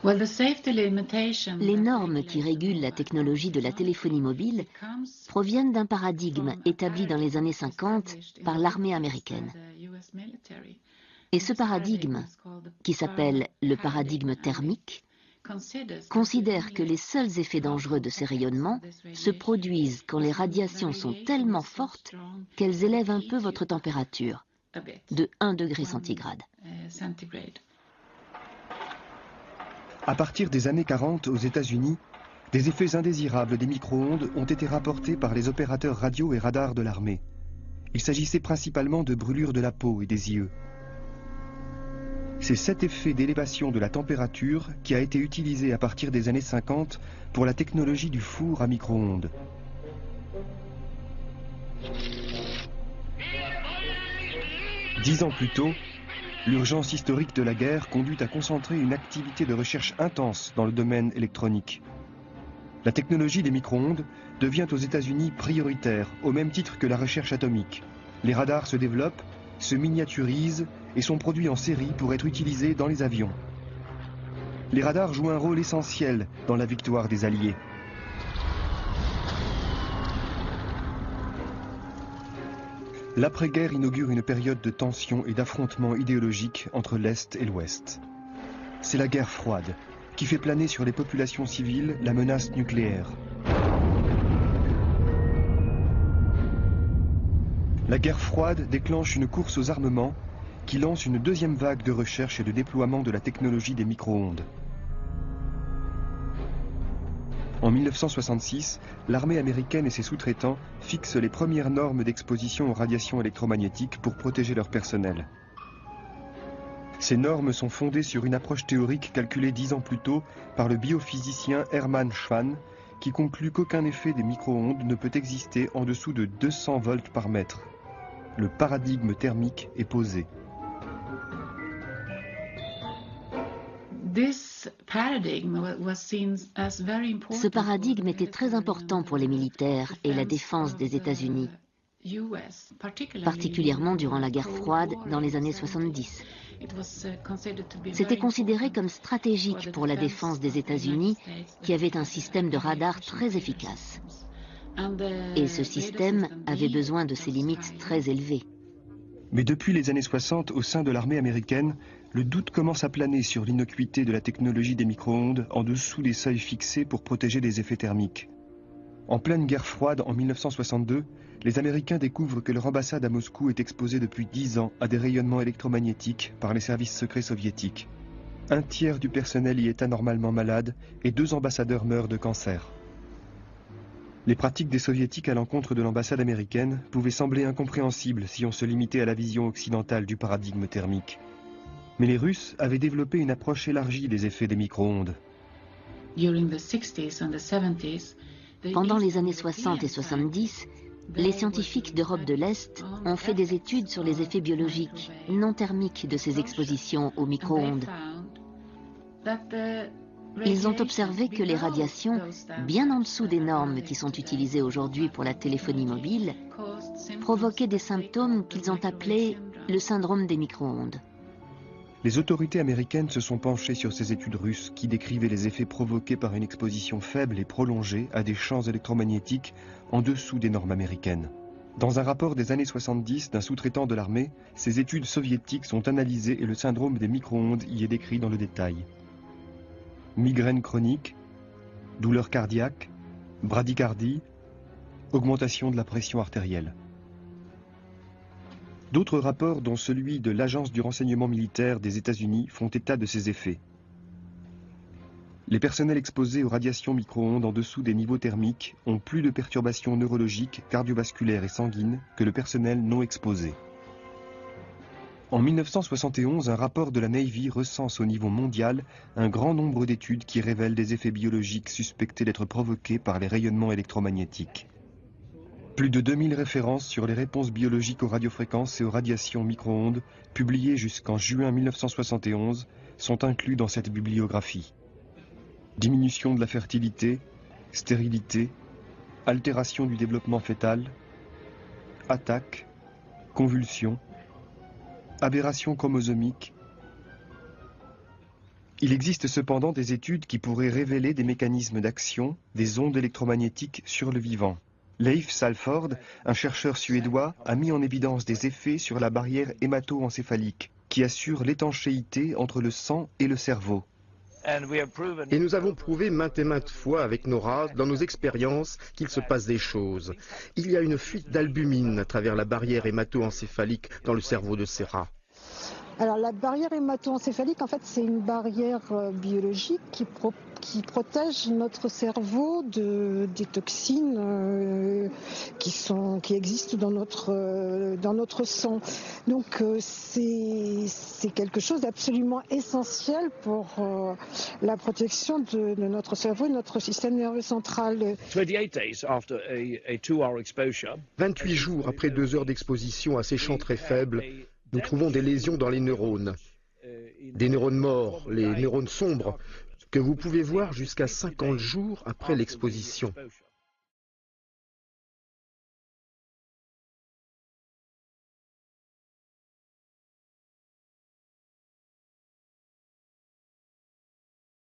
Les normes qui régulent la technologie de la téléphonie mobile proviennent d'un paradigme établi dans les années 50 par l'armée américaine. Et ce paradigme, qui s'appelle le paradigme thermique, considère que les seuls effets dangereux de ces rayonnements se produisent quand les radiations sont tellement fortes qu'elles élèvent un peu votre température, de 1 degré centigrade. À partir des années 40 aux États-Unis, des effets indésirables des micro-ondes ont été rapportés par les opérateurs radio et radars de l'armée. Il s'agissait principalement de brûlures de la peau et des yeux. C'est cet effet d'élévation de la température qui a été utilisé à partir des années 50 pour la technologie du four à micro-ondes. Dix ans plus tôt, l'urgence historique de la guerre conduit à concentrer une activité de recherche intense dans le domaine électronique. La technologie des micro-ondes devient aux États-Unis prioritaire, au même titre que la recherche atomique. Les radars se développent, se miniaturisent et sont produits en série pour être utilisés dans les avions. Les radars jouent un rôle essentiel dans la victoire des Alliés. L'après-guerre inaugure une période de tension et d'affrontements idéologiques entre l'Est et l'Ouest. C'est la guerre froide, qui fait planer sur les populations civiles la menace nucléaire. La guerre froide déclenche une course aux armements qui lance une deuxième vague de recherche et de déploiement de la technologie des micro-ondes. En 1966, l'armée américaine et ses sous-traitants fixent les premières normes d'exposition aux radiations électromagnétiques pour protéger leur personnel. Ces normes sont fondées sur une approche théorique calculée 10 ans plus tôt par le biophysicien Hermann Schwann, qui conclut qu'aucun effet des micro-ondes ne peut exister en dessous de 200 volts par mètre. Le paradigme thermique est posé. Ce paradigme était très important pour les militaires et la défense des États-Unis, particulièrement durant la guerre froide dans les années 70. C'était considéré comme stratégique pour la défense des États-Unis, qui avait un système de radar très efficace. Et ce système avait besoin de ses limites très élevées. Mais depuis les années 60, au sein de l'armée américaine, le doute commence à planer sur l'innocuité de la technologie des micro-ondes en dessous des seuils fixés pour protéger des effets thermiques. En pleine guerre froide en 1962, les Américains découvrent que leur ambassade à Moscou est exposée depuis 10 ans à des rayonnements électromagnétiques par les services secrets soviétiques. Un tiers du personnel y est anormalement malade et 2 ambassadeurs meurent de cancer. Les pratiques des soviétiques à l'encontre de l'ambassade américaine pouvaient sembler incompréhensibles si on se limitait à la vision occidentale du paradigme thermique. Mais les Russes avaient développé une approche élargie des effets des micro-ondes. Pendant les années 60 et 70, les scientifiques d'Europe de l'Est ont fait des études sur les effets biologiques non thermiques de ces expositions aux micro-ondes. Ils ont observé que les radiations, bien en dessous des normes qui sont utilisées aujourd'hui pour la téléphonie mobile, provoquaient des symptômes qu'ils ont appelés le syndrome des micro-ondes. Les autorités américaines se sont penchées sur ces études russes qui décrivaient les effets provoqués par une exposition faible et prolongée à des champs électromagnétiques en dessous des normes américaines. Dans un rapport des années 70 d'un sous-traitant de l'armée, ces études soviétiques sont analysées et le syndrome des micro-ondes y est décrit dans le détail. Migraine chronique, douleur cardiaque, bradycardie, augmentation de la pression artérielle. D'autres rapports, dont celui de l'Agence du renseignement militaire des États-Unis, font état de ces effets. Les personnels exposés aux radiations micro-ondes en dessous des niveaux thermiques ont plus de perturbations neurologiques, cardiovasculaires et sanguines que le personnel non exposé. En 1971, un rapport de la Navy recense au niveau mondial un grand nombre d'études qui révèlent des effets biologiques suspectés d'être provoqués par les rayonnements électromagnétiques. Plus de 2000 références sur les réponses biologiques aux radiofréquences et aux radiations micro-ondes, publiées jusqu'en juin 1971, sont inclus dans cette bibliographie. Diminution de la fertilité, stérilité, altération du développement fœtal, attaque, convulsions, aberration chromosomique, Il existe cependant des études qui pourraient révéler des mécanismes d'action des ondes électromagnétiques sur le vivant. Leif Salford, un chercheur suédois, a mis en évidence des effets sur la barrière hémato-encéphalique, qui assure l'étanchéité entre le sang et le cerveau. Et nous avons prouvé maintes et maintes fois avec nos rats, dans nos expériences, qu'il se passe des choses. Il y a une fuite d'albumine à travers la barrière hémato-encéphalique dans le cerveau de ces rats. Alors la barrière hémato-encéphalique, en fait, c'est une barrière biologique qui protège notre cerveau des toxines qui existent dans notre sang. Donc c'est quelque chose d'absolument essentiel pour la protection de notre cerveau et de notre système nerveux central. 28 jours après 2 heures d'exposition à ces champs très faibles, nous trouvons des lésions dans les neurones. Des neurones morts, les neurones sombres, que vous pouvez voir jusqu'à 50 jours après l'exposition.